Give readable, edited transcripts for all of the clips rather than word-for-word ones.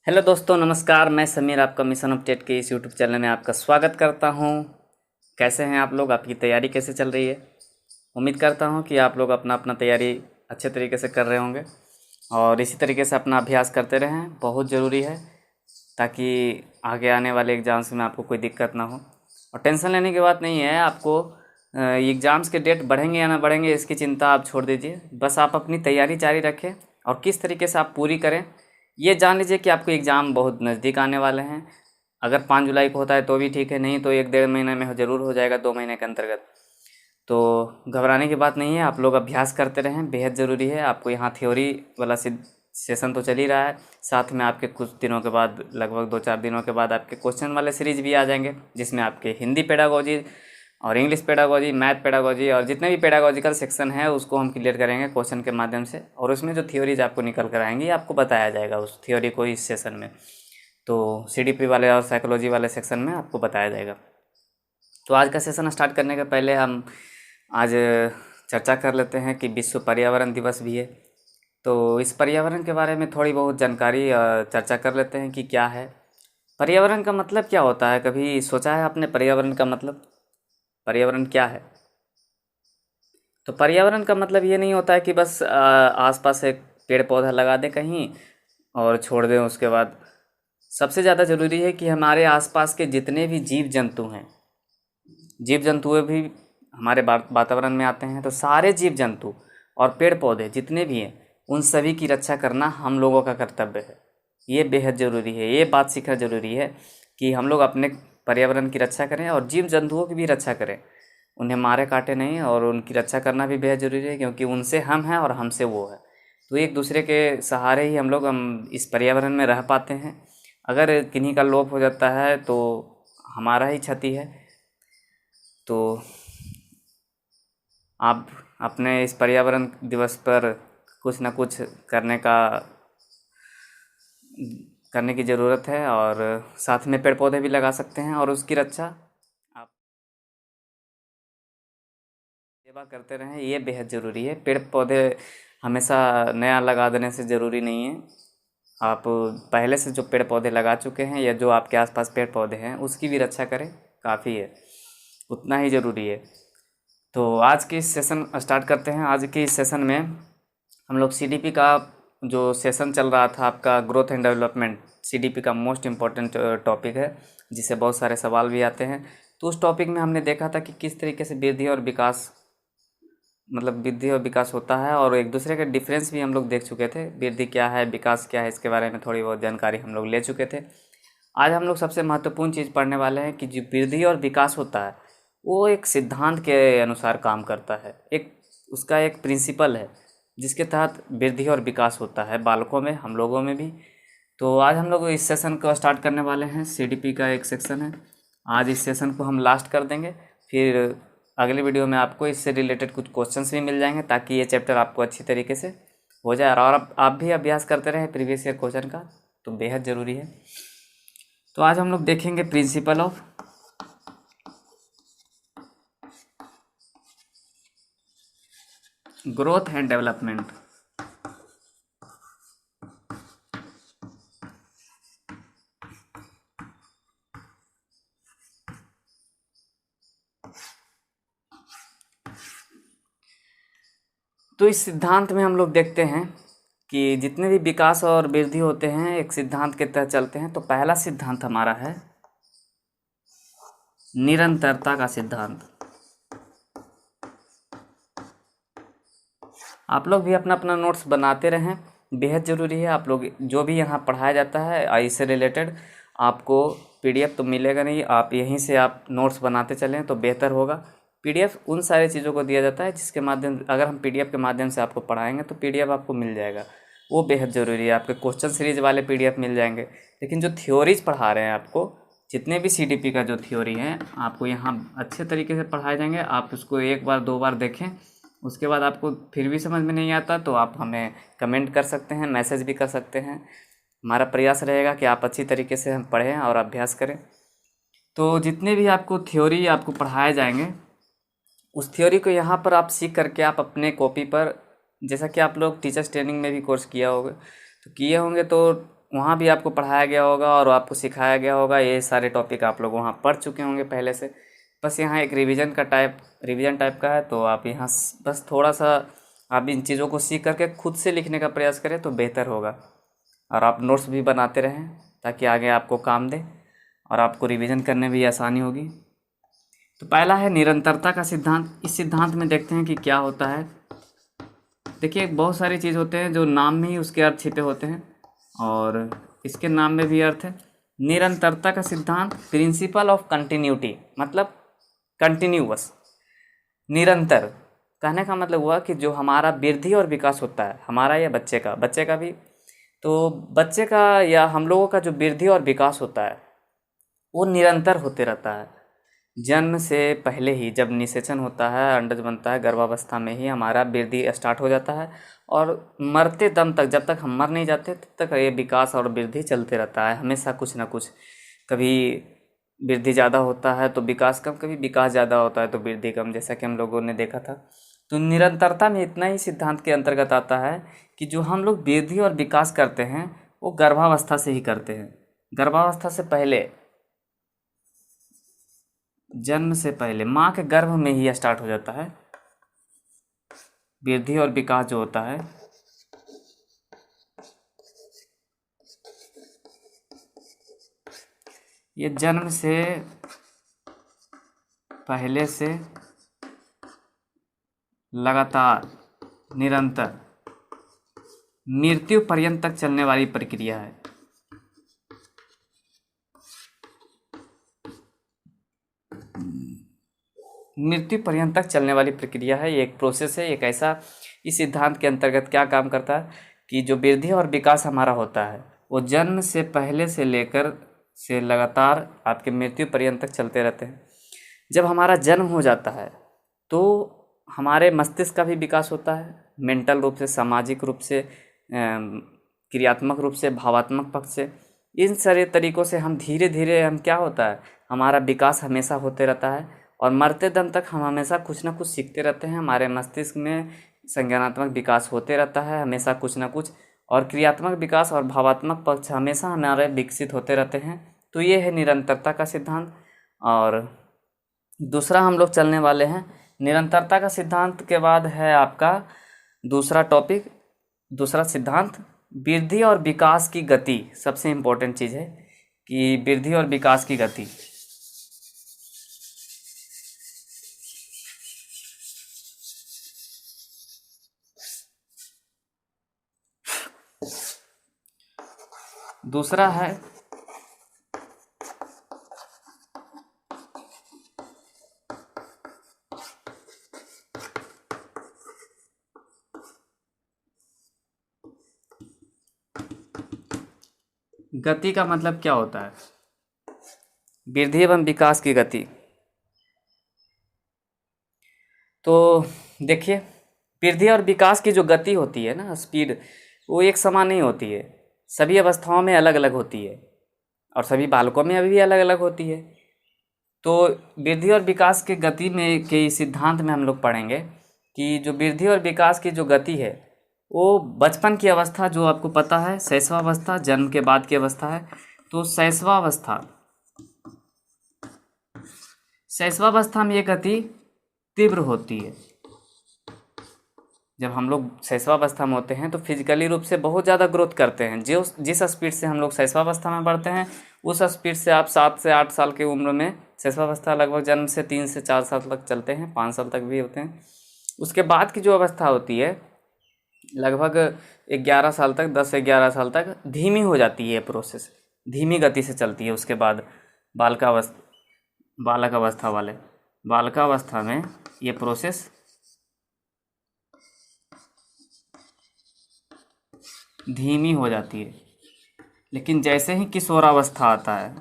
Hello दोस्तों, नमस्कार। मैं समीर आपका मिशन अपडेट के इस यूट्यूब चैनल में आपका स्वागत करता हूं। कैसे हैं आप लोग? आपकी तैयारी कैसे चल रही है? उम्मीद करता हूं कि आप लोग अपना अपना तैयारी अच्छे तरीके से कर रहे होंगे और इसी तरीके से अपना अभ्यास करते रहें। बहुत ज़रूरी है ताकि आगे आने वाले एग्ज़ाम्स में आपको कोई दिक्कत ना हो। और टेंशन लेने की बात नहीं है आपको। एग्ज़ाम्स के डेट बढ़ेंगे या ना बढ़ेंगे इसकी चिंता आप छोड़ दीजिए। बस आप अपनी तैयारी जारी रखें और किस तरीके से आप पूरी करें ये जान लीजिए कि आपके एग्ज़ाम बहुत नज़दीक आने वाले हैं। अगर 5 जुलाई को होता है तो भी ठीक है, नहीं तो 1 डेढ़ महीने में ज़रूर हो जाएगा, 2 महीने के अंतर्गत। तो घबराने की बात नहीं है, आप लोग अभ्यास करते रहें, बेहद ज़रूरी है। आपको यहाँ थ्योरी वाला सेशन तो चल ही रहा है, साथ में आपके कुछ दिनों के बाद, लगभग 2-4 दिनों के बाद आपके क्वेश्चन वाले सीरीज भी आ जाएंगे, जिसमें आपके हिंदी पेडागोजी और इंग्लिश पेडागोजी, मैथ पेडागोजी और जितने भी पेडागोजिकल सेक्शन है उसको हम क्लियर करेंगे क्वेश्चन के माध्यम से। और उसमें जो थ्योरीज आपको निकल कर आएंगी आपको बताया जाएगा उस थ्योरी को इस सेशन में। तो सीडीपी वाले और साइकोलॉजी वाले सेक्शन में आपको बताया जाएगा। तो आज का सेशन स्टार्ट करने के पहले हम आज चर्चा कर लेते हैं कि विश्व पर्यावरण दिवस भी है। तो इस पर्यावरण के बारे में थोड़ी बहुत जानकारी चर्चा कर लेते हैं कि क्या है पर्यावरण का मतलब, क्या होता है। कभी सोचा है आपने पर्यावरण का मतलब? पर्यावरण क्या है? तो पर्यावरण का मतलब ये नहीं होता है कि बस आसपास एक पेड़ पौधा लगा दें कहीं और छोड़ दें उसके बाद। सबसे ज़्यादा ज़रूरी है कि हमारे आसपास के जितने भी जीव जंतु हैं, जीव जंतु भी हमारे वातावरण में आते हैं। तो सारे जीव जंतु और पेड़ पौधे जितने भी हैं उन सभी की रक्षा करना हम लोगों का कर्तव्य है। ये बेहद ज़रूरी है, ये बात सीखना ज़रूरी है कि हम लोग अपने पर्यावरण की रक्षा करें और जीव जंतुओं की भी रक्षा करें। उन्हें मारे काटे नहीं, और उनकी रक्षा करना भी बेहद ज़रूरी है क्योंकि उनसे हम हैं और हमसे वो है। तो एक दूसरे के सहारे ही हम इस पर्यावरण में रह पाते हैं। अगर किन्हीं का लोप हो जाता है तो हमारा ही क्षति है। तो आप अपने इस पर्यावरण दिवस पर कुछ ना कुछ करने की ज़रूरत है, और साथ में पेड़ पौधे भी लगा सकते हैं और उसकी रक्षा आप सेवा करते रहें। ये बेहद ज़रूरी है। पेड़ पौधे हमेशा नया लगा देने से ज़रूरी नहीं है। आप पहले से जो पेड़ पौधे लगा चुके हैं या जो आपके आसपास पेड़ पौधे हैं उसकी भी रक्षा करें, काफ़ी है, उतना ही ज़रूरी है। तो आज की सेशन स्टार्ट करते हैं। आज की इस सेशन में हम लोग सीडीपी का जो सेशन चल रहा था आपका, ग्रोथ एंड डेवलपमेंट, सीडीपी का मोस्ट इम्पॉर्टेंट टॉपिक है जिससे बहुत सारे सवाल भी आते हैं। तो उस टॉपिक में हमने देखा था कि किस तरीके से वृद्धि और विकास, मतलब वृद्धि और विकास होता है, और एक दूसरे के डिफरेंस भी हम लोग देख चुके थे। वृद्धि क्या है, विकास क्या है, इसके बारे में थोड़ी बहुत जानकारी हम लोग ले चुके थे। आज हम लोग सबसे महत्वपूर्ण चीज़ पढ़ने वाले हैं कि जो वृद्धि और विकास होता है वो एक सिद्धांत के अनुसार काम करता है। एक उसका एक प्रिंसिपल है जिसके तहत वृद्धि और विकास होता है बालकों में, हम लोगों में भी। तो आज हम लोग इस सेशन को स्टार्ट करने वाले हैं। सीडीपी का एक सेक्शन है, आज इस सेशन को हम लास्ट कर देंगे। फिर अगले वीडियो में आपको इससे रिलेटेड कुछ क्वेश्चंस भी मिल जाएंगे ताकि ये चैप्टर आपको अच्छी तरीके से हो जाए। और आप भी अभ्यास करते रहें प्रीवियस ईयर क्वेश्चन का, तो बेहद ज़रूरी है। तो आज हम लोग देखेंगे principle of growth and development. तो इस सिद्धांत में हम लोग देखते हैं कि जितने भी विकास और वृद्धि होते हैं एक सिद्धांत के तहत चलते हैं। तो पहला सिद्धांत हमारा है निरंतरता का सिद्धांत। आप लोग भी अपना अपना नोट्स बनाते रहें, बेहद ज़रूरी है। आप लोग जो भी यहाँ पढ़ाया जाता है इससे रिलेटेड आपको पीडीएफ तो मिलेगा नहीं, आप यहीं से आप नोट्स बनाते चलें तो बेहतर होगा। पीडीएफ उन सारी चीज़ों को दिया जाता है जिसके माध्यम, अगर हम पीडीएफ के माध्यम से आपको पढ़ाएंगे तो पीडीएफ आपको मिल जाएगा, वो बेहद ज़रूरी है। आपके क्वेश्चन सीरीज वाले पीडीएफ मिल जाएंगे, लेकिन जो थ्योरीज पढ़ा रहे हैं आपको, जितने भी सीडीपी का जो थ्योरी है आपको यहाँ अच्छे तरीके से पढ़ाए जाएंगे। आप उसको एक बार दो बार देखें, उसके बाद आपको फिर भी समझ में नहीं आता तो आप हमें कमेंट कर सकते हैं, मैसेज भी कर सकते हैं। हमारा प्रयास रहेगा कि आप अच्छी तरीके से हम पढ़ें और अभ्यास करें। तो जितने भी आपको थ्योरी आपको पढ़ाए जाएंगे उस थ्योरी को यहाँ पर आप सीख करके आप अपने कॉपी पर, जैसा कि आप लोग टीचर्स ट्रेनिंग में भी कोर्स किया होगा तो किए होंगे, तो वहाँ भी आपको पढ़ाया गया होगा और आपको सिखाया गया होगा, ये सारे टॉपिक आप लोग वहाँ पढ़ चुके होंगे पहले से। बस यहाँ एक रिवीजन टाइप का है, तो आप यहाँ बस थोड़ा सा आप इन चीज़ों को सीख करके खुद से लिखने का प्रयास करें तो बेहतर होगा। और आप नोट्स भी बनाते रहें ताकि आगे आपको काम दे और आपको रिवीजन करने में भी आसानी होगी। तो पहला है निरंतरता का सिद्धांत। इस सिद्धांत में देखते हैं कि क्या होता है। देखिए, बहुत सारी चीज़ होते हैं जो नाम में ही उसके अर्थ छिपे होते हैं और इसके नाम में भी अर्थ है। निरंतरता का सिद्धांत, प्रिंसिपल ऑफ कंटिन्यूटी, मतलब कंटिन्यूअस, निरंतर। कहने का मतलब हुआ कि जो हमारा वृद्धि और विकास होता है, हमारा या बच्चे का भी, तो बच्चे का या हम लोगों का जो वृद्धि और विकास होता है वो निरंतर होते रहता है। जन्म से पहले ही जब निषेचन होता है, अंडज बनता है, गर्भावस्था में ही हमारा वृद्धि स्टार्ट हो जाता है और मरते दम तक, जब तक हम मर नहीं जाते तब तक ये विकास और वृद्धि चलते रहता है हमेशा, कुछ ना कुछ। कभी वृद्धि ज़्यादा होता है तो विकास कम, कभी विकास ज़्यादा होता है तो वृद्धि कम, जैसा कि हम लोगों ने देखा था। तो निरंतरता में इतना ही सिद्धांत के अंतर्गत आता है कि जो हम लोग वृद्धि और विकास करते हैं वो गर्भावस्था से ही करते हैं। गर्भावस्था से पहले, जन्म से पहले माँ के गर्भ में ही स्टार्ट हो जाता है वृद्धि और विकास जो होता है। ये जन्म से पहले से लगातार निरंतर मृत्यु पर्यंत तक चलने वाली प्रक्रिया है। मृत्यु पर्यंत तक चलने वाली प्रक्रिया है, ये एक प्रोसेस है, एक ऐसा। इस सिद्धांत के अंतर्गत क्या काम करता है कि जो वृद्धि और विकास हमारा होता है वो जन्म से पहले से लेकर से लगातार आपके मृत्यु पर्यंत तक चलते रहते हैं। जब हमारा जन्म हो जाता है तो हमारे मस्तिष्क का भी विकास होता है, मेंटल रूप से, सामाजिक रूप से, क्रियात्मक रूप से, भावात्मक पक्ष से। इन सारे तरीक़ों से हम धीरे धीरे, हम क्या होता है, हमारा विकास हमेशा होते रहता है और मरते दम तक हम हमेशा कुछ ना कुछ सीखते रहते हैं। हमारे मस्तिष्क में संज्ञानात्मक विकास होते रहता है हमेशा कुछ ना कुछ, और क्रियात्मक विकास और भावात्मक पक्ष हमेशा हमारे विकसित होते रहते हैं। तो ये है निरंतरता का सिद्धांत। और दूसरा हम लोग चलने वाले हैं निरंतरता का सिद्धांत के बाद है आपका दूसरा टॉपिक, दूसरा सिद्धांत, वृद्धि और विकास की गति। सबसे इम्पोर्टेंट चीज़ है कि वृद्धि और विकास की गति। दूसरा है गति का मतलब क्या होता है, वृद्धि एवं विकास की गति। तो देखिए, वृद्धि और विकास की जो गति होती है ना, स्पीड, वो एक समान नहीं होती है, सभी अवस्थाओं में अलग अलग होती है और सभी बालकों में अभी भी अलग अलग होती है। तो वृद्धि और विकास के गति में के सिद्धांत में हम लोग पढ़ेंगे कि जो वृद्धि और विकास की जो गति है वो बचपन की अवस्था, जो आपको पता है शैशवावस्था, जन्म के बाद की अवस्था है। तो शैशवावस्था में ये गति तीव्र होती है। जब हम लोग शैशवावस्था में होते हैं तो फिजिकली रूप से बहुत ज़्यादा ग्रोथ करते हैं। जिस स्पीड से हम लोग शैशवावस्था में बढ़ते हैं उस स्पीड से आप 7 से 8 साल की उम्र में, शैशवावस्था लगभग जन्म से 3 से 4 साल तक चलते हैं, 5 साल तक भी होते हैं। उसके बाद की जो अवस्था होती है लगभग 11 साल तक, 10 से 11 साल तक धीमी हो जाती है, प्रोसेस धीमी गति से चलती है। उसके बाद बालकावस्था में ये प्रोसेस धीमी हो जाती है। लेकिन जैसे ही किशोरावस्था आता है,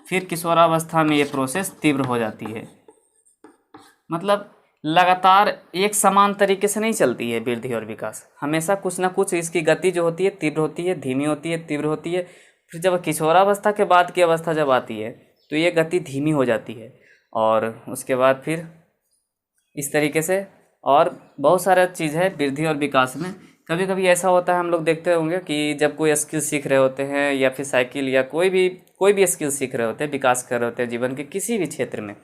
फिर किशोरावस्था में ये प्रोसेस तीव्र हो जाती है। मतलब लगातार एक समान तरीके से नहीं चलती है वृद्धि और विकास, हमेशा कुछ ना कुछ इसकी गति जो होती है तीव्र होती है, धीमी होती है, तीव्र होती है। फिर जब किशोरावस्था के बाद की अवस्था जब आती है तो ये गति धीमी हो जाती है और उसके बाद फिर इस तरीके से। और बहुत सारा चीज़ है वृद्धि और विकास में कभी कभी ऐसा होता है, हम लोग देखते होंगे कि जब कोई स्किल सीख रहे होते हैं या फिर साइकिल या कोई भी स्किल सीख रहे होते हैं, विकास कर रहे होते हैं जीवन के किसी भी क्षेत्र में,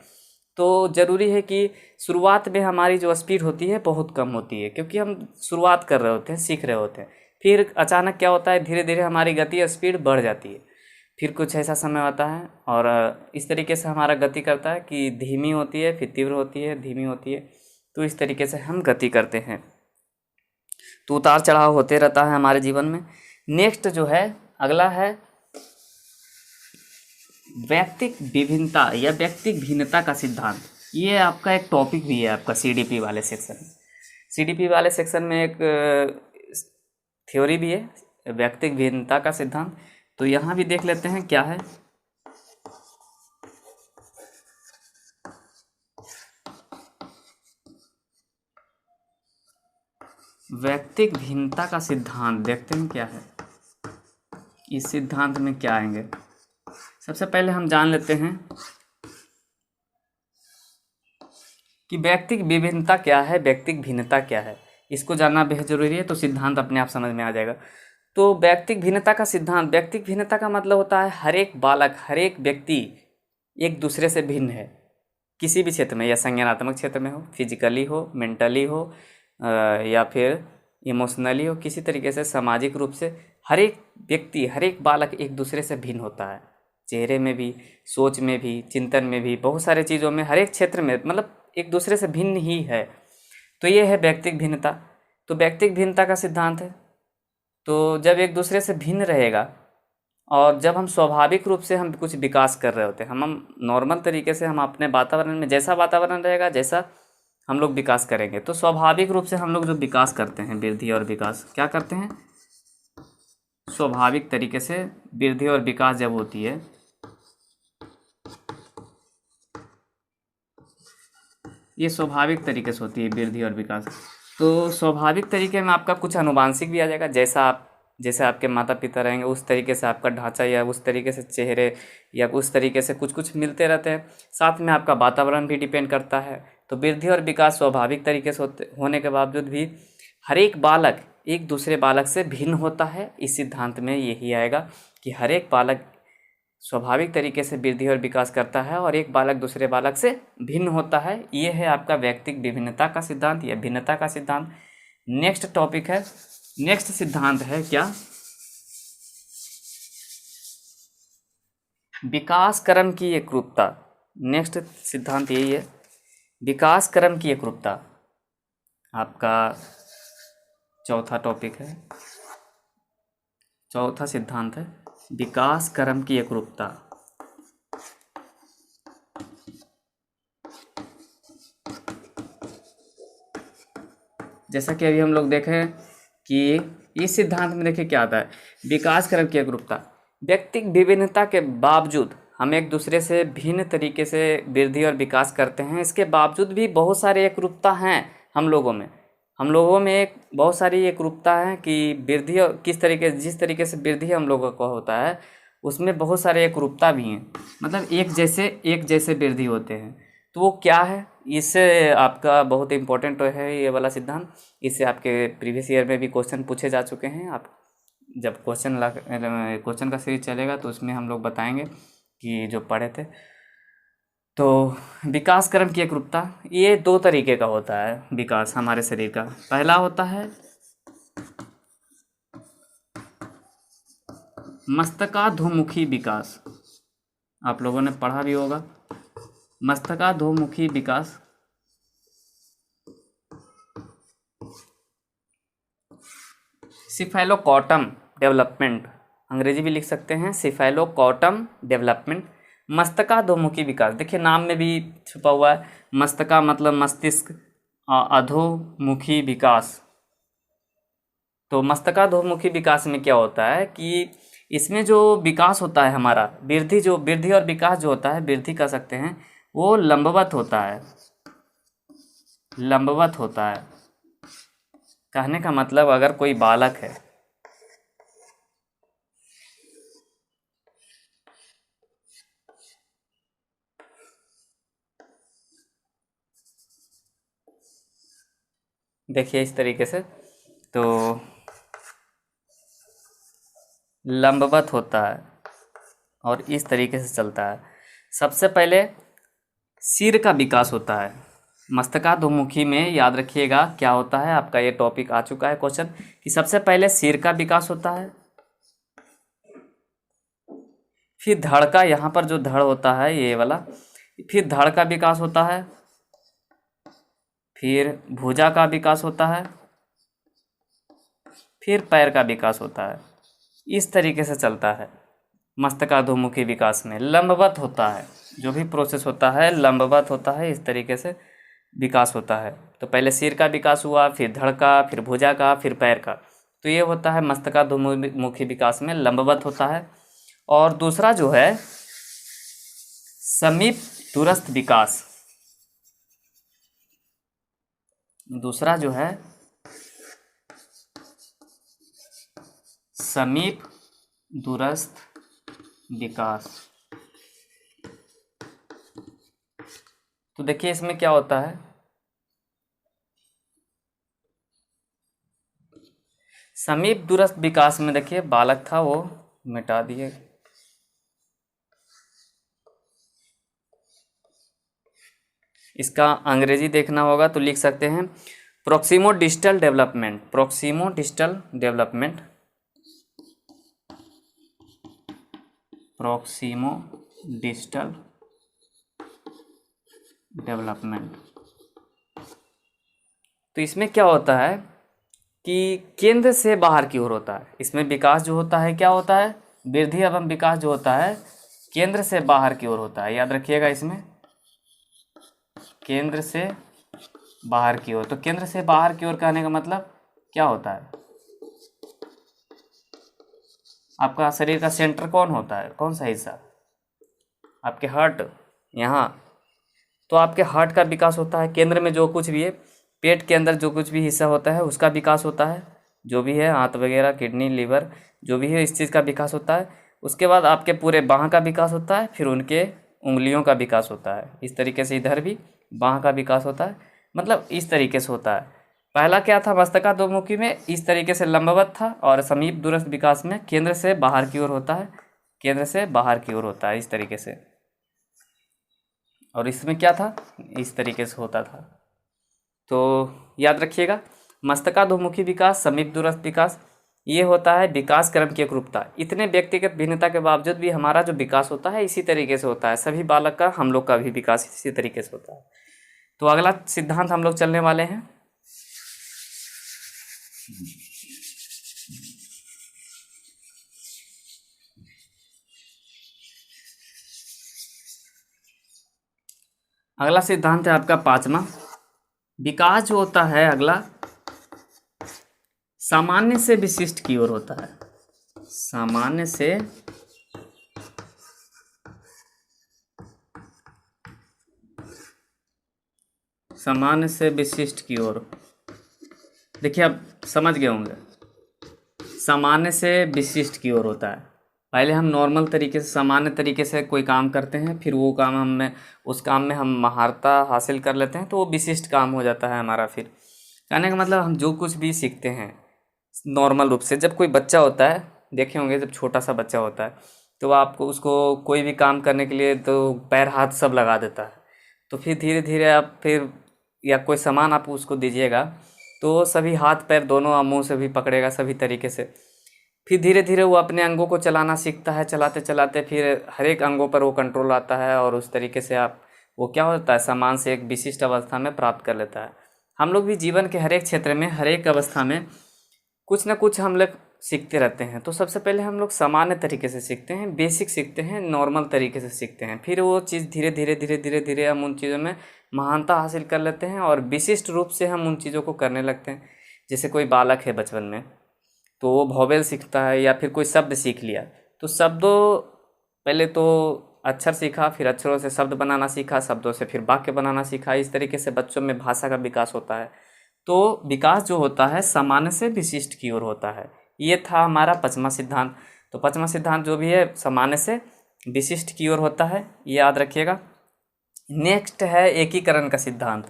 तो ज़रूरी है कि शुरुआत में हमारी जो स्पीड होती है बहुत कम होती है, क्योंकि हम शुरुआत कर रहे होते हैं, सीख रहे होते हैं। फिर अचानक क्या होता है, धीरे धीरे हमारी गति स्पीड बढ़ जाती है। फिर कुछ ऐसा समय आता है और इस तरीके से हमारा गति करता है कि धीमी होती है, फिर तीव्र होती है, धीमी होती है। तो इस तरीके से हम गति करते हैं। तो उतार चढ़ाव होते रहता है हमारे जीवन में। नेक्स्ट जो है, अगला है व्यक्तिक विभिन्नता या व्यक्तिक भिन्नता का सिद्धांत। ये आपका एक टॉपिक भी है आपका सीडीपी वाले सेक्शन में। सीडीपी वाले सेक्शन में एक थ्योरी भी है व्यक्तिक भिन्नता का सिद्धांत। तो यहाँ भी देख लेते हैं क्या है। व्यक्तिक भिन्नता का सिद्धांत देखते हैं क्या है। इस सिद्धांत में क्या आएंगे, सबसे पहले हम जान लेते हैं कि व्यक्तिक विभिन्नता क्या है, व्यक्तिक भिन्नता क्या है। इसको जानना बेहद जरूरी है, तो सिद्धांत अपने आप समझ में आ जाएगा। तो व्यक्तिक भिन्नता का सिद्धांत, व्यक्तिक भिन्नता का मतलब होता है हर एक बालक, हर एक व्यक्ति एक दूसरे से भिन्न है किसी भी क्षेत्र में, या संज्ञानात्मक क्षेत्र में हो, फिजिकली हो, मेंटली हो, या फिर इमोशनली हो, किसी तरीके से सामाजिक रूप से हर एक व्यक्ति, हर एक बालक एक दूसरे से भिन्न होता है। चेहरे में भी, सोच में भी, चिंतन में भी, बहुत सारे चीज़ों में, हर एक क्षेत्र में मतलब एक दूसरे से भिन्न ही है। तो ये है व्यक्तिक भिन्नता। तो व्यक्तिक भिन्नता का सिद्धांत है, तो जब एक दूसरे से भिन्न रहेगा और जब हम स्वाभाविक रूप से हम कुछ विकास कर रहे होते हैं, हम नॉर्मल तरीके से हम अपने वातावरण में, जैसा वातावरण रहेगा जैसा हम लोग विकास करेंगे, तो स्वाभाविक रूप से हम लोग जो विकास करते हैं, वृद्धि और विकास क्या करते हैं, स्वाभाविक तरीके से वृद्धि और विकास जब होती है, ये स्वाभाविक तरीके से होती है वृद्धि और विकास। तो स्वाभाविक तरीके में आपका कुछ अनुवांशिक भी आ जाएगा, जैसे आपके माता पिता रहेंगे उस तरीके से आपका ढांचा, या उस तरीके से चेहरे, या उस तरीके से कुछ कुछ मिलते रहते हैं। साथ में आपका वातावरण भी डिपेंड करता है। तो वृद्धि और विकास स्वाभाविक तरीके से होने के बावजूद भी हर एक बालक एक दूसरे बालक से भिन्न होता है। इस सिद्धांत में यही आएगा कि हर एक बालक स्वाभाविक तरीके से वृद्धि और विकास करता है और एक बालक दूसरे बालक से भिन्न होता है। ये है आपका व्यक्तिक विभिन्नता का सिद्धांत या भिन्नता का सिद्धांत। नेक्स्ट टॉपिक है, नेक्स्ट सिद्धांत है क्या, विकास क्रम की एकरूपता। नेक्स्ट सिद्धांत यही है, विकास क्रम की एकरूपता आपका चौथा टॉपिक है, चौथा सिद्धांत है विकास क्रम की एकरूपता। जैसा कि अभी हम लोग देखें कि इस सिद्धांत में देखिए क्या आता है, विकास क्रम की एकरूपता। व्यक्तिक विभिन्नता के बावजूद हम एक दूसरे से भिन्न तरीके से वृद्धि और विकास करते हैं, इसके बावजूद भी बहुत सारी एकरूपता हैं हम लोगों में। हम लोगों में एक बहुत सारी एकरूपता है कि वृद्धि और जिस तरीके से वृद्धि हम लोगों को होता है उसमें बहुत सारे एकरूपता भी हैं, मतलब एक जैसे वृद्धि होते हैं। तो वो क्या है, इससे आपका बहुत इम्पोर्टेंट है ये वाला सिद्धांत। इससे आपके प्रीवियस ईयर में भी क्वेश्चन पूछे जा चुके हैं। आप जब क्वेश्चन का सीरीज चलेगा तो उसमें हम लोग बताएंगे कि जो पढ़े थे। तो विकास क्रम की एकरूपता ये दो तरीके का होता है विकास हमारे शरीर का। पहला होता है मस्तकाधोमुखी विकास, आप लोगों ने पढ़ा भी होगा, मस्तकाधोमुखी विकास। सिफेलोकॉटम डेवलपमेंट, अंग्रेजी भी लिख सकते हैं, सिफेलोकॉटम डेवलपमेंट, मस्तकाधोमुखी विकास। देखिए नाम में भी छुपा हुआ है, मस्तका मतलब मस्तिष्क, अधोमुखी विकास। तो मस्तकाधोमुखी विकास में क्या होता है कि इसमें जो विकास होता है हमारा, वृद्धि और विकास जो होता है, वृद्धि कह सकते हैं, वो लंबवत होता है, लंबवत होता है। कहने का मतलब अगर कोई बालक है, देखिए इस तरीके से तो लंबवत होता है और इस तरीके से चलता है। सबसे पहले सिर का विकास होता है। मस्तकाधोमुखी में याद रखिएगा क्या होता है, आपका ये टॉपिक आ चुका है क्वेश्चन, कि सबसे पहले सिर का विकास होता है, फिर धड़ का, यहाँ पर जो धड़ होता है ये वाला, फिर धड़ का विकास होता है, फिर भुजा का विकास होता है, फिर पैर का विकास होता है। इस तरीके से चलता है मस्तकाधोमुखी विकास में। लंबवत होता है, जो भी प्रोसेस होता है लंबवत होता है, इस तरीके से विकास होता है। तो पहले सिर का विकास हुआ, फिर धड़ का, फिर भुजा का, फिर पैर का। तो ये होता है मस्तकाधोमुखी विकास में लंबवत होता है। और दूसरा जो है समीप दूरस्थ विकास, दूसरा जो है समीप दूरस्थ विकास। तो देखिए इसमें क्या होता है, समीप दूरस्थ विकास में देखिए बालक था वो मिटा दिए, इसका अंग्रेजी देखना होगा तो लिख सकते हैं proximo distal development, proximo distal development, proximo distal development. तो इसमें क्या होता है कि केंद्र से बाहर की ओर होता है। इसमें विकास जो होता है क्या होता है, वृद्धि एवं विकास जो होता है केंद्र से बाहर की ओर होता है। याद रखिएगा इसमें केंद्र से बाहर की ओर। तो केंद्र से बाहर की ओर कहने का मतलब क्या होता है, आपका शरीर का सेंटर कौन होता है, कौन सा हिस्सा, आपके हार्ट, यहाँ। तो आपके हार्ट का विकास होता है, केंद्र में जो कुछ भी है, पेट के अंदर जो कुछ भी हिस्सा होता है उसका विकास होता है, जो भी है हाथ वगैरह, किडनी, लीवर, जो भी है इस चीज़ का विकास होता है। उसके बाद आपके पूरे बाह का विकास होता है, फिर उनके उंगलियों का विकास होता है। इस तरीके से इधर भी बाह का विकास होता है, मतलब इस तरीके से होता है। पहला क्या था, मस्तकाधोमुखी में इस तरीके से लंबवत था, और समीप दूरस्थ विकास में केंद्र से बाहर की ओर होता है, केंद्र से बाहर की ओर होता है इस तरीके से। और इसमें क्या था, इस तरीके से होता था। तो याद रखिएगा मस्तकाधोमुखी विकास, समीप दूरस्थ विकास, ये होता है विकास क्रम की एकरूपता। इतने व्यक्तिगत भिन्नता के बावजूद भी हमारा जो विकास होता है इसी तरीके से होता है। सभी बालक का, हम लोग का भी विकास इसी तरीके से होता है। तो अगला सिद्धांत हम लोग चलने वाले हैं, अगला सिद्धांत है आपका पांचवा। विकास जो होता है अगला सामान्य से विशिष्ट की ओर होता है, सामान्य से विशिष्ट की ओर। देखिए आप समझ गए होंगे, सामान्य से विशिष्ट की ओर होता है। पहले हम नॉर्मल तरीके से, सामान्य तरीके से कोई काम करते हैं, फिर वो काम हमें, उस काम में हम महारता हासिल कर लेते हैं, तो वो विशिष्ट काम हो जाता है हमारा। फिर कहने का मतलब हम जो कुछ भी सीखते हैं नॉर्मल रूप से, जब कोई बच्चा होता है, देखे होंगे जब छोटा सा बच्चा होता है तो आपको उसको कोई भी काम करने के लिए तो पैर हाथ सब लगा देता है। तो फिर धीरे धीरे आप फिर, या कोई सामान आप उसको दीजिएगा तो सभी हाथ पैर दोनों मुंह से भी पकड़ेगा सभी तरीके से। फिर धीरे धीरे वो अपने अंगों को चलाना सीखता है, चलाते चलाते फिर हर एक अंगों पर वो कंट्रोल आता है, और उस तरीके से आप, वो क्या होता है, सामान से एक विशिष्ट अवस्था में प्राप्त कर लेता है। हम लोग भी जीवन के हर एक क्षेत्र में, हर एक अवस्था में कुछ ना कुछ हम लोग सीखते रहते हैं। तो सबसे पहले हम लोग सामान्य तरीके से सीखते हैं, बेसिक सीखते हैं, नॉर्मल तरीके से सीखते हैं। फिर वो चीज़ धीरे धीरे धीरे धीरे धीरे हम उन चीज़ों में महानता हासिल कर लेते हैं, और विशिष्ट रूप से हम उन चीज़ों को करने लगते हैं। जैसे कोई बालक है बचपन में, तो वो वोवेल सीखता है, या फिर कोई शब्द सीख लिया, तो शब्दों, पहले तो अक्षर सीखा, फिर अक्षरों से शब्द बनाना सीखा, शब्दों से फिर वाक्य बनाना सीखा। इस तरीके से बच्चों में भाषा का विकास होता है। तो विकास जो होता है सामान्य से विशिष्ट की ओर होता है। ये था हमारा पांचवा सिद्धांत। तो पांचवा सिद्धांत जो भी है सामान्य से विशिष्ट की ओर होता है, ये याद रखिएगा। नेक्स्ट है एकीकरण का सिद्धांत।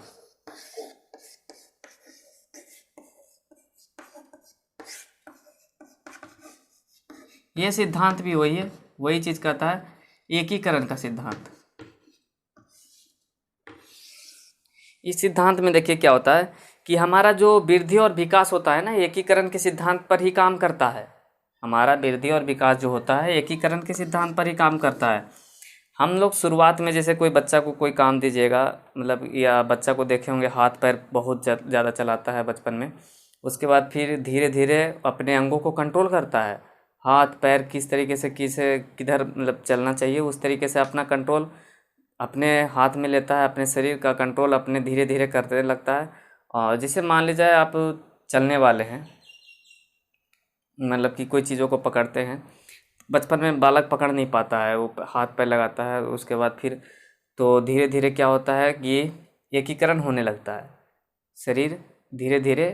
ये सिद्धांत भी वही है, वही चीज़ कहता है, एकीकरण का सिद्धांत। इस सिद्धांत में देखिए क्या होता है कि हमारा जो वृद्धि और विकास होता है ना, एकीकरण के सिद्धांत पर ही काम करता है। हमारा वृद्धि और विकास जो होता है एकीकरण के सिद्धांत पर ही काम करता है। हम लोग शुरुआत में जैसे कोई बच्चा को कोई काम दीजिएगा, मतलब या बच्चा को देखे होंगे हाथ पैर बहुत ज़्यादा चलाता है बचपन में, उसके बाद फिर धीरे धीरे अपने अंगों को कंट्रोल करता है। हाथ पैर किस तरीके से किधर मतलब चलना चाहिए उस तरीके से अपना कंट्रोल अपने हाथ में लेता है, अपने शरीर का कंट्रोल अपने धीरे धीरे करने लगता है। और जैसे मान लीजिए आप चलने वाले हैं, मतलब कि कोई चीज़ों को पकड़ते हैं, बचपन में बालक पकड़ नहीं पाता है, वो हाथ पैर लगाता है, उसके बाद फिर तो धीरे धीरे क्या होता है कि एकीकरण होने लगता है। शरीर धीरे धीरे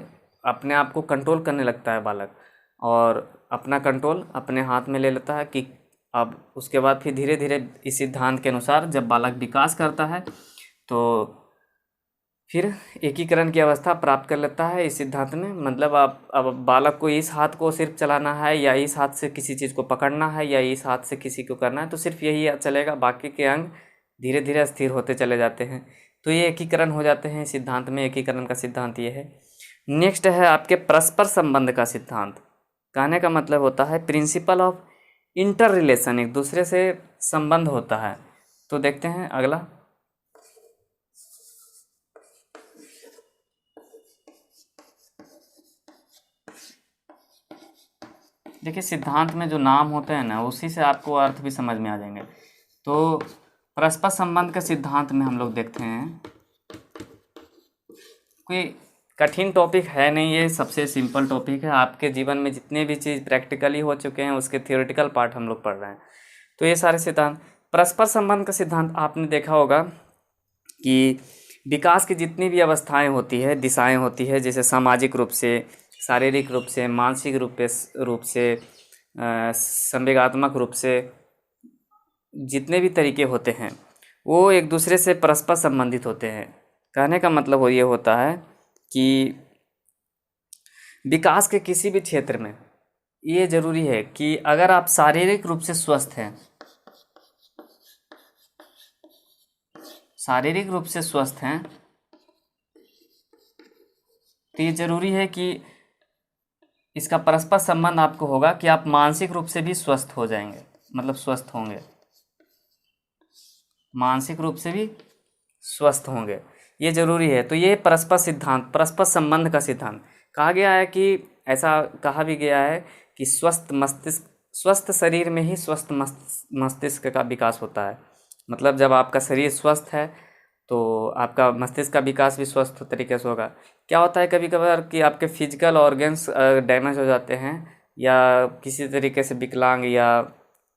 अपने आप को कंट्रोल करने लगता है बालक, और अपना कंट्रोल अपने हाथ में ले लेता है कि अब उसके बाद फिर धीरे धीरे इस सिद्धांत के अनुसार जब बालक विकास करता है तो फिर एकीकरण की अवस्था प्राप्त कर लेता है इस सिद्धांत में। मतलब आप अब बालक को इस हाथ को सिर्फ चलाना है, या इस हाथ से किसी चीज़ को पकड़ना है, या इस हाथ से किसी को करना है, तो सिर्फ यही चलेगा, बाकी के अंग धीरे धीरे स्थिर होते चले जाते हैं। तो ये एकीकरण हो जाते हैं सिद्धांत में। एकीकरण का सिद्धांत ये है। नेक्स्ट है आपके परस्पर संबंध का सिद्धांत। कहने का मतलब होता है प्रिंसिपल ऑफ इंटर रिलेशन, एक दूसरे से संबंध होता है। तो देखते हैं अगला। देखिए सिद्धांत में जो नाम होते हैं ना, उसी से आपको अर्थ भी समझ में आ जाएंगे। तो परस्पर संबंध के सिद्धांत में हम लोग देखते हैं, कोई कठिन टॉपिक है नहीं, ये सबसे सिंपल टॉपिक है। आपके जीवन में जितने भी चीज़ प्रैक्टिकली हो चुके हैं उसके थियोरेटिकल पार्ट हम लोग पढ़ रहे हैं। तो ये सारे सिद्धांत, परस्पर संबंध का सिद्धांत आपने देखा होगा कि विकास की जितनी भी अवस्थाएं होती है, दिशाएं होती है, जैसे सामाजिक रूप से, शारीरिक रूप से, मानसिक रूप से, संवेगात्मक रूप से, जितने भी तरीके होते हैं वो एक दूसरे से परस्पर संबंधित होते हैं। कहने का मतलब वो ये होता है कि विकास के किसी भी क्षेत्र में ये जरूरी है कि अगर आप शारीरिक रूप से स्वस्थ हैं, शारीरिक रूप से स्वस्थ हैं, तो ये जरूरी है कि इसका परस्पर संबंध आपको होगा कि आप मानसिक रूप से भी स्वस्थ हो जाएंगे, मतलब स्वस्थ होंगे, मानसिक रूप से भी स्वस्थ होंगे, ये जरूरी है। तो ये परस्पर सिद्धांत, परस्पर संबंध का सिद्धांत कहा गया है कि ऐसा कहा भी गया है कि स्वस्थ शरीर में ही स्वस्थ मस्तिष्क का विकास होता है। मतलब जब आपका शरीर स्वस्थ है तो आपका मस्तिष्क का विकास भी स्वस्थ तरीके से होगा। क्या होता है कभी कभार कि आपके फिजिकल ऑर्गन्स डैमेज हो जाते हैं, या किसी तरीके से विकलांग या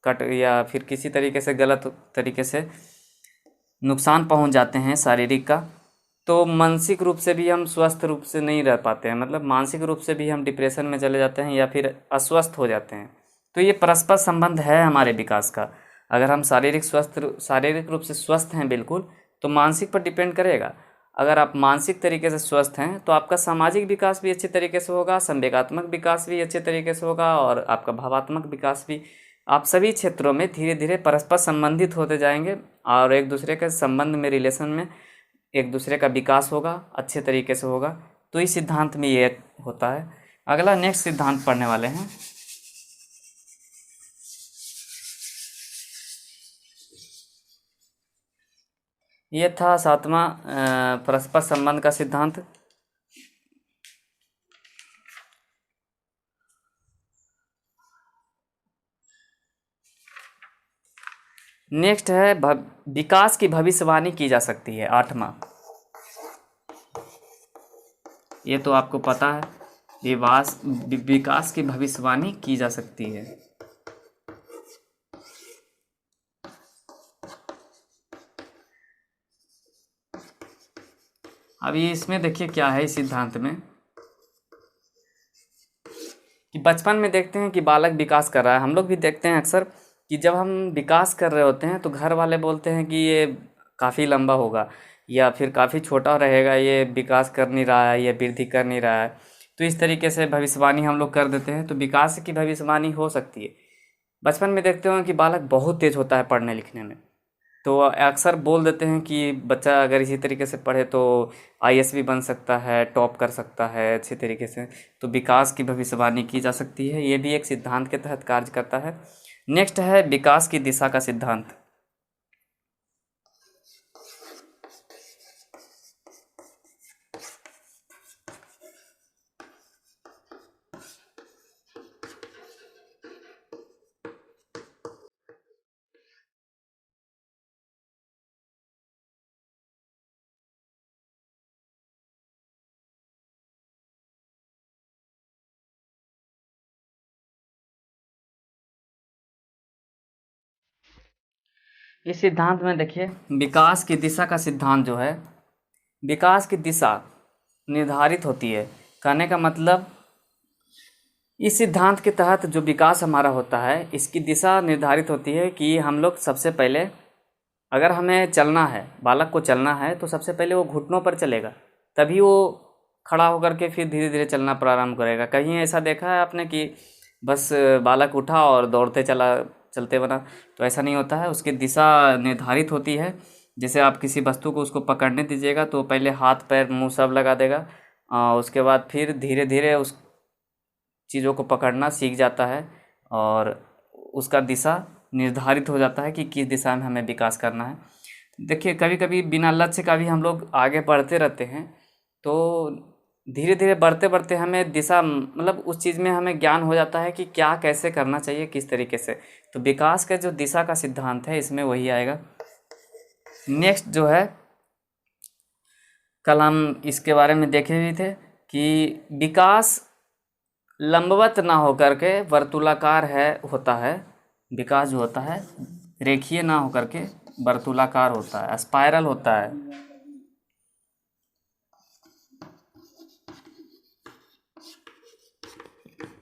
कट या फिर किसी तरीके से गलत तरीके से नुकसान पहुंच जाते हैं शारीरिक का, तो मानसिक रूप से भी हम स्वस्थ रूप से नहीं रह पाते हैं। मतलब मानसिक रूप से भी हम डिप्रेशन में चले जाते हैं या फिर अस्वस्थ हो जाते हैं। तो ये परस्पर संबंध है हमारे विकास का। अगर हम शारीरिक रूप से स्वस्थ हैं बिल्कुल, तो मानसिक पर डिपेंड करेगा। अगर आप मानसिक तरीके से स्वस्थ हैं तो आपका सामाजिक विकास भी अच्छे तरीके से होगा, संवेगात्मक विकास भी अच्छे तरीके से होगा, और आपका भावात्मक विकास भी। आप सभी क्षेत्रों में धीरे धीरे परस्पर संबंधित होते जाएंगे और एक दूसरे के संबंध में, रिलेशन में एक दूसरे का विकास होगा, अच्छे तरीके से होगा। तो इस सिद्धांत में ये होता है। अगला नेक्स्ट सिद्धांत पढ़ने वाले हैं। ये था 7वां परस्पर संबंध का सिद्धांत। नेक्स्ट है विकास की भविष्यवाणी की जा सकती है, 8वां। ये तो आपको पता है, विकास की भविष्यवाणी की जा सकती है। अब ये इसमें देखिए क्या है इस सिद्धांत में कि बचपन में देखते हैं कि बालक विकास कर रहा है। हम लोग भी देखते हैं अक्सर कि जब हम विकास कर रहे होते हैं तो घर वाले बोलते हैं कि ये काफ़ी लंबा होगा या फिर काफ़ी छोटा रहेगा, ये विकास कर नहीं रहा है, ये वृद्धि कर नहीं रहा है। तो इस तरीके से भविष्यवाणी हम लोग कर देते हैं। तो विकास की भविष्यवाणी हो सकती है, बचपन में देखते हो कि बालक बहुत तेज होता है पढ़ने लिखने में, तो अक्सर बोल देते हैं कि बच्चा अगर इसी तरीके से पढ़े तो आईएएस भी बन सकता है, टॉप कर सकता है अच्छे तरीके से, तो विकास की भविष्यवाणी की जा सकती है। ये भी एक सिद्धांत के तहत कार्य करता है। नेक्स्ट है विकास की दिशा का सिद्धांत। इस सिद्धांत में देखिए, विकास की दिशा का सिद्धांत जो है, विकास की दिशा निर्धारित होती है। कहने का मतलब, इस सिद्धांत के तहत जो विकास हमारा होता है, इसकी दिशा निर्धारित होती है कि हम लोग सबसे पहले, अगर हमें चलना है, बालक को चलना है, तो सबसे पहले वो घुटनों पर चलेगा, तभी वो खड़ा होकर के फिर धीरे धीरे चलना प्रारंभ करेगा। कहीं ऐसा देखा है आपने कि बस बालक उठा और दौड़ते चलते बना? तो ऐसा नहीं होता है, उसकी दिशा निर्धारित होती है। जैसे आप किसी वस्तु को उसको पकड़ने दीजिएगा तो पहले हाथ पैर मुंह सब लगा देगा, उसके बाद फिर धीरे धीरे उस चीज़ों को पकड़ना सीख जाता है और उसका दिशा निर्धारित हो जाता है कि किस दिशा में हमें विकास करना है। देखिए, कभी कभी बिना लक्ष्य का भी हम लोग आगे बढ़ते रहते हैं, तो धीरे धीरे बढ़ते बढ़ते हमें दिशा, मतलब उस चीज़ में हमें ज्ञान हो जाता है कि क्या कैसे करना चाहिए, किस तरीके से। तो विकास का जो दिशा का सिद्धांत है, इसमें वही आएगा। नेक्स्ट जो है, कल हम इसके बारे में देखे भी थे कि विकास लंबवत ना होकर के वर्तुलाकार होता है। विकास जो होता है रेखीय ना होकर के वर्तुलाकार होता है, स्पाइरल होता है।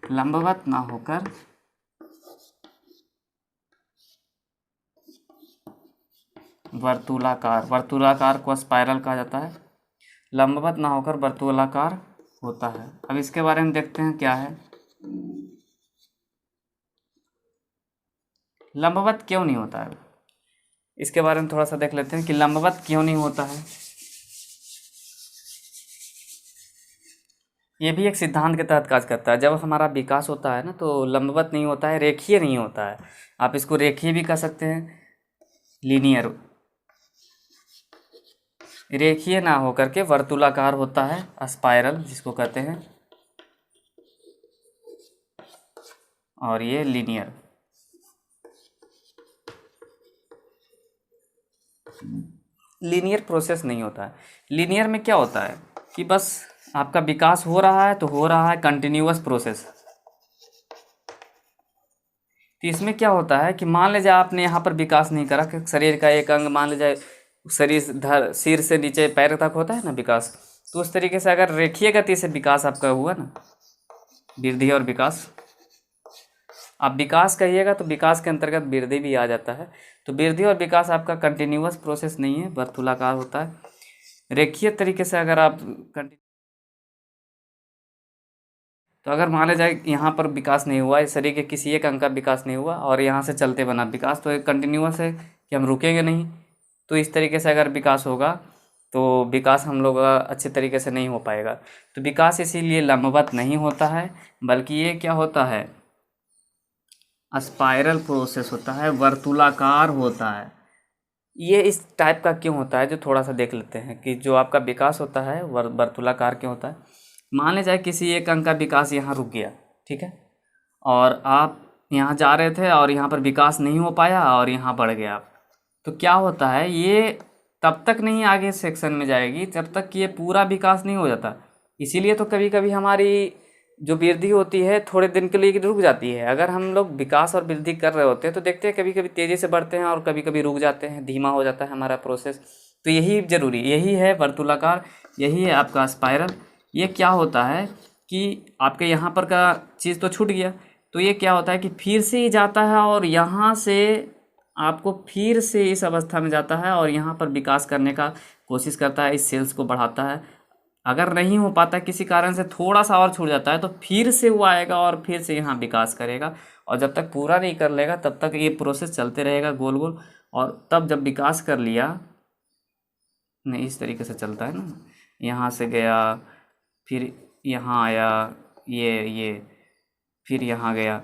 लंबवत ना होकर वर्तुलाकार, वर्तुलाकार को स्पाइरल कहा जाता है। लंबवत ना होकर वर्तुलाकार होता है। अब इसके बारे में देखते हैं क्या है। लंबवत क्यों नहीं होता है, इसके बारे में थोड़ा सा देख लेते हैं कि लंबवत क्यों नहीं होता है। ये भी एक सिद्धांत के तहत कार्य करता है। जब हमारा विकास होता है ना, तो लंबवत नहीं होता है, रेखीय नहीं होता है। आप इसको रेखीय भी कह सकते हैं, लीनियर। रेखीय ना होकर के वर्तुलाकार होता है, स्पाइरल जिसको कहते हैं, और ये लीनियर। लीनियर प्रोसेस नहीं होता है। लीनियर में क्या होता है कि बस आपका विकास हो रहा है तो हो रहा है, कंटिन्यूअस प्रोसेस। तो इसमें क्या होता है कि मान लीजिए आपने यहाँ पर विकास नहीं करा, कि शरीर का एक अंग, मान लीजिए शरीर सिर से नीचे पैर तक होता है ना विकास, तो उस तरीके से अगर रेखीय गति से विकास आपका हुआ ना, वृद्धि और विकास, आप विकास कहिएगा तो विकास के अंतर्गत वृद्धि भी आ जाता है। तो वृद्धि और विकास आपका कंटिन्यूअस प्रोसेस नहीं है, वर्तुलाकार होता है। रेखीय तरीके से अगर आप तो अगर मान जाए यहाँ पर विकास नहीं हुआ, इस शरीर के किसी एक अंग का विकास नहीं हुआ और यहाँ से चलते बना विकास, तो एक कंटिन्यूअस है कि हम रुकेंगे नहीं। तो इस तरीके से अगर विकास होगा तो विकास हम लोग अच्छे तरीके से नहीं हो पाएगा। तो विकास इसीलिए लंबवत नहीं होता है, बल्कि ये क्या होता है, स्पाइरल प्रोसेस होता है, वर्तुलाकार होता है। ये इस टाइप का क्यों होता है, जो थोड़ा सा देख लेते हैं कि जो आपका विकास होता है वर्तुलाकार क्यों होता है। मान ले जाए किसी एक अंग का विकास यहाँ रुक गया, ठीक है, और आप यहाँ जा रहे थे और यहाँ पर विकास नहीं हो पाया और यहाँ बढ़ गया आप, तो क्या होता है, ये तब तक नहीं आगे सेक्शन में जाएगी जब तक कि ये पूरा विकास नहीं हो जाता। इसीलिए तो कभी कभी हमारी जो वृद्धि होती है थोड़े दिन के लिए रुक जाती है। अगर हम लोग विकास और वृद्धि कर रहे होते हैं तो देखते हैं कभी कभी तेज़ी से बढ़ते हैं और कभी कभी रुक जाते हैं, धीमा हो जाता है हमारा प्रोसेस। तो यही जरूरी, यही है वर्तुलाकार, यही है आपका स्पाइरल। ये क्या होता है कि आपके यहाँ पर का चीज़ तो छूट गया, तो ये क्या होता है कि फिर से ही जाता है और यहाँ से आपको फिर से इस अवस्था में जाता है और यहाँ पर विकास करने का कोशिश करता है, इस सेल्स को बढ़ाता है, अगर नहीं हो पाता किसी कारण से थोड़ा सा और छूट जाता है तो फिर से वो आएगा और फिर से यहाँ विकास करेगा, और जब तक पूरा नहीं कर लेगा तब तक ये प्रोसेस चलते रहेगा गोल गोल। और तब जब विकास कर लिया, नहीं इस तरीके से चलता है ना, यहाँ से गया फिर यहाँ आया, ये फिर यहाँ गया।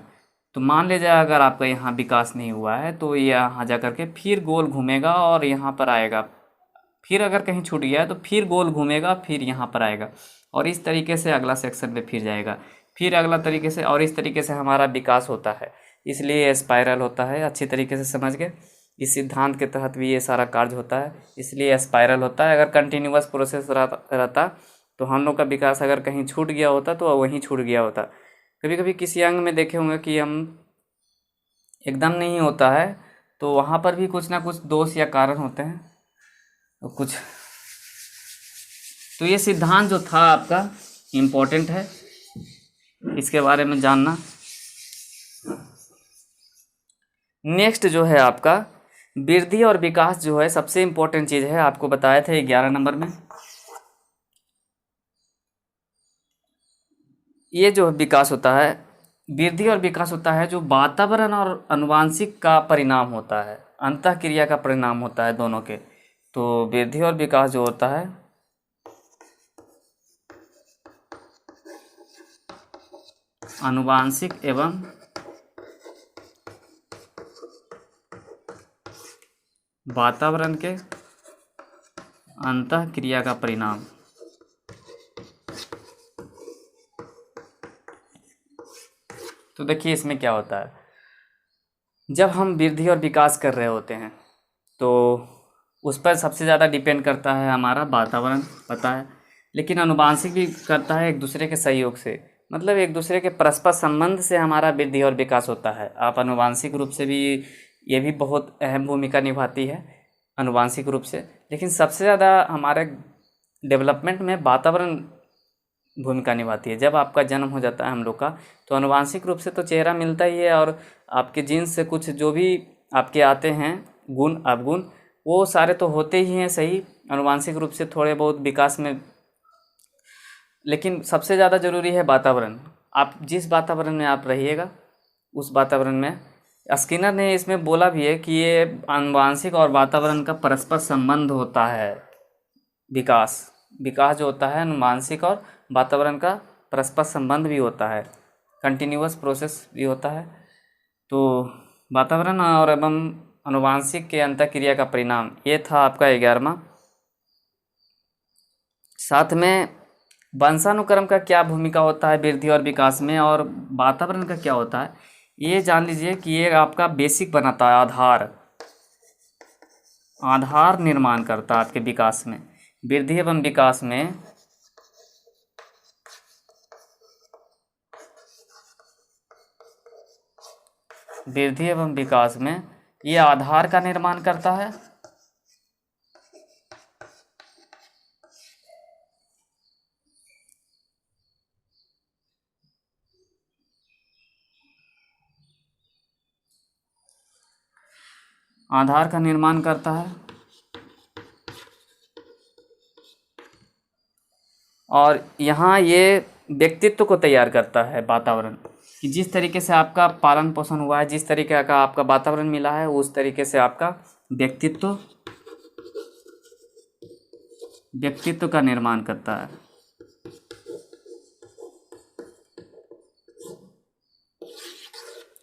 तो मान लीजिए अगर आपका यहाँ विकास नहीं हुआ है तो ये यहाँ जा कर के फिर गोल घूमेगा और यहाँ पर आएगा, फिर अगर कहीं छूट गया है तो फिर गोल घूमेगा फिर यहाँ पर आएगा, और इस तरीके से अगला सेक्शन में फिर जाएगा, फिर अगला तरीके से, और इस तरीके से हमारा विकास होता है। इसलिए ये स्पाइरल होता है। अच्छी तरीके से समझ गए, इस सिद्धांत के तहत भी ये सारा कार्य होता है, इसलिए स्पाइरल होता है। अगर कंटिन्यूअस प्रोसेस रहता तो हम लोग का विकास अगर कहीं छूट गया होता तो वहीं छूट गया होता। कभी कभी किसी अंग में देखे होंगे कि हम एकदम नहीं होता है तो वहाँ पर भी कुछ ना कुछ दोष या कारण होते हैं कुछ। तो ये सिद्धांत जो था आपका इम्पोर्टेंट है, इसके बारे में जानना। नेक्स्ट जो है आपका वृद्धि और विकास जो है सबसे इम्पोर्टेंट चीज़ है, आपको बताया था 11 नंबर में। ये जो विकास होता है, वृद्धि और विकास होता है जो वातावरण और आनुवांशिक का परिणाम होता है, अंतःक्रिया का परिणाम होता है दोनों के। तो वृद्धि और विकास जो होता है आनुवांशिक एवं वातावरण के अंतःक्रिया का परिणाम। तो देखिए इसमें क्या होता है, जब हम वृद्धि और विकास कर रहे होते हैं तो उस पर सबसे ज़्यादा डिपेंड करता है हमारा वातावरण, पता है, लेकिन आनुवांशिक भी करता है एक दूसरे के सहयोग से, मतलब एक दूसरे के परस्पर संबंध से हमारा वृद्धि और विकास होता है। आप आनुवांशिक रूप से भी ये भी बहुत अहम भूमिका निभाती है आनुवांशिक रूप से, लेकिन सबसे ज़्यादा हमारे डेवलपमेंट में वातावरण भूमिका निभाती है। जब आपका जन्म हो जाता है हम लोग का तो आनुवांशिक रूप से तो चेहरा मिलता ही है, और आपके जीन्स से कुछ जो भी आपके आते हैं गुण अवगुण वो सारे तो होते ही हैं सही, आनुवांशिक रूप से थोड़े बहुत विकास में। लेकिन सबसे ज़्यादा ज़रूरी है वातावरण। आप जिस वातावरण में आप रहिएगा उस वातावरण में, स्किनर ने इसमें बोला भी है कि ये आनुवांशिक और वातावरण का परस्पर संबंध होता है। विकास जो होता है आनुवांशिक और वातावरण का परस्पर संबंध भी होता है, कंटिन्यूअस प्रोसेस भी होता है। तो वातावरण और एवं आनुवांशिक के अंतःक्रिया का परिणाम, ये था आपका 11वां। साथ में वंशानुक्रम का क्या भूमिका होता है वृद्धि और विकास में, और वातावरण का क्या होता है ये जान लीजिए कि ये आपका बेसिक बनाता है, आधार निर्माण करता है आपके विकास में। वृद्धि एवं विकास में ये आधार का निर्माण करता है। आधार का निर्माण करता है और यहाँ ये व्यक्तित्व को तैयार करता है वातावरण, कि जिस तरीके से आपका पालन पोषण हुआ है, जिस तरीके का आपका वातावरण मिला है, उस तरीके से आपका व्यक्तित्व का निर्माण करता है।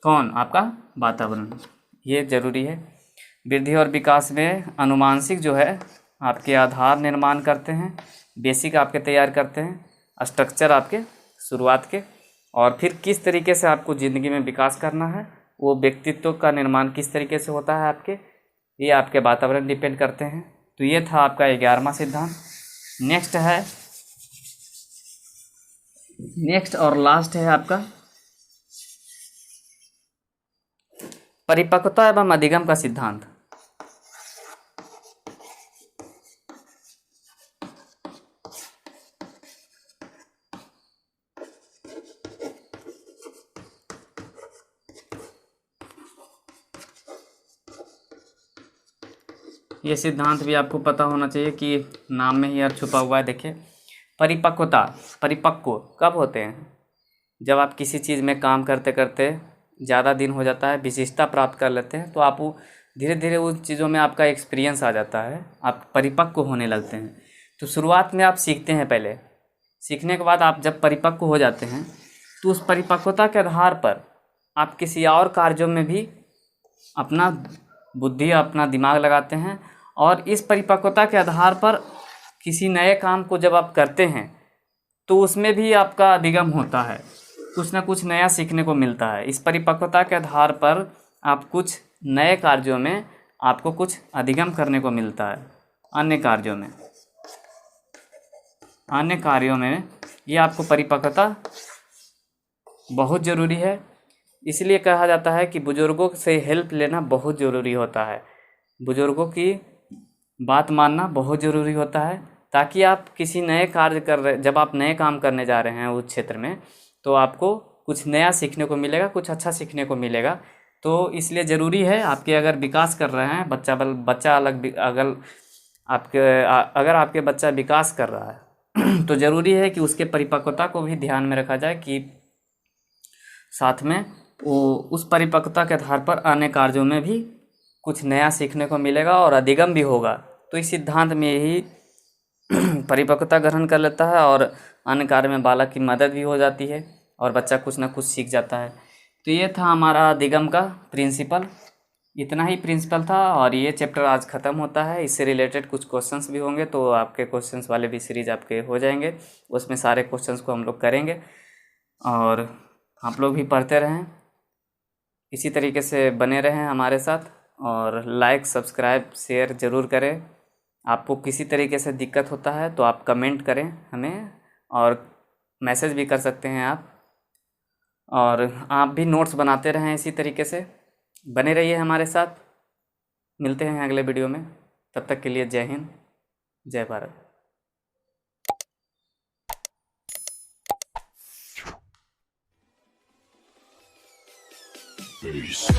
कौन? आपका वातावरण। ये जरूरी है। वृद्धि और विकास में अनुवांशिक जो है आपके आधार निर्माण करते हैं, बेसिक आपके तैयार करते हैं, स्ट्रक्चर आपके शुरुआत के, और फिर किस तरीके से आपको ज़िंदगी में विकास करना है, वो व्यक्तित्व का निर्माण किस तरीके से होता है आपके, ये आपके वातावरण डिपेंड करते हैं। तो ये था आपका 11वां सिद्धांत। नेक्स्ट और लास्ट है आपका परिपक्वता एवं अधिगम का सिद्धांत। ये सिद्धांत भी आपको पता होना चाहिए कि नाम में ही अर्थ छुपा हुआ है। देखिए परिपक्व कब होते हैं? जब आप किसी चीज़ में काम करते करते ज़्यादा दिन हो जाता है, विशिष्टता प्राप्त कर लेते हैं, तो आप वो धीरे धीरे उन चीज़ों में आपका एक्सपीरियंस आ जाता है, आप परिपक्व होने लगते हैं। तो शुरुआत में आप सीखते हैं, पहले सीखने के बाद आप जब परिपक्व हो जाते हैं तो उस परिपक्वता के आधार पर आप किसी और कार्यों में भी अपना बुद्धि, अपना दिमाग लगाते हैं, और इस परिपक्वता के आधार पर किसी नए काम को जब आप करते हैं तो उसमें भी आपका अधिगम होता है, कुछ ना कुछ नया सीखने को मिलता है। इस परिपक्वता के आधार पर आप कुछ नए कार्यों में आपको कुछ अधिगम करने को मिलता है। अन्य कार्यों में ये आपको परिपक्वता बहुत ज़रूरी है। इसलिए कहा जाता है कि बुज़ुर्गों से हेल्प लेना बहुत ज़रूरी होता है, बुज़ुर्गों की बात मानना बहुत ज़रूरी होता है, ताकि आप किसी नए कार्य जब आप नए काम करने जा रहे हैं उस क्षेत्र में, तो आपको कुछ नया सीखने को मिलेगा, कुछ अच्छा सीखने को मिलेगा। तो इसलिए ज़रूरी है, आपके अगर विकास कर रहे हैं अगर आपके बच्चा विकास कर रहा है तो ज़रूरी है कि उसके परिपक्वता को भी ध्यान में रखा जाए, कि साथ में वो उस परिपक्वता के आधार पर अन्य कार्यों में भी कुछ नया सीखने को मिलेगा और अधिगम भी होगा। तो इस सिद्धांत में यही परिपक्वता ग्रहण कर लेता है और अन्य कार्य में बालक की मदद भी हो जाती है और बच्चा कुछ ना कुछ सीख जाता है। तो ये था हमारा अधिगम का प्रिंसिपल, इतना ही प्रिंसिपल था, और ये चैप्टर आज ख़त्म होता है। इससे रिलेटेड कुछ क्वेश्चंस भी होंगे, तो आपके क्वेश्चंस वाले भी सीरीज आपके हो जाएंगे, उसमें सारे क्वेश्चंस को हम लोग करेंगे, और आप लोग भी पढ़ते रहें, इसी तरीके से बने रहें हमारे साथ, और लाइक, सब्सक्राइब, शेयर ज़रूर करें। आपको किसी तरीके से दिक्कत होता है तो आप कमेंट करें हमें, और मैसेज भी कर सकते हैं आप, और आप भी नोट्स बनाते रहें, इसी तरीके से बने रहिए हमारे साथ। मिलते हैं अगले वीडियो में, तब तक के लिए जय हिंद, जय भारत। Peace.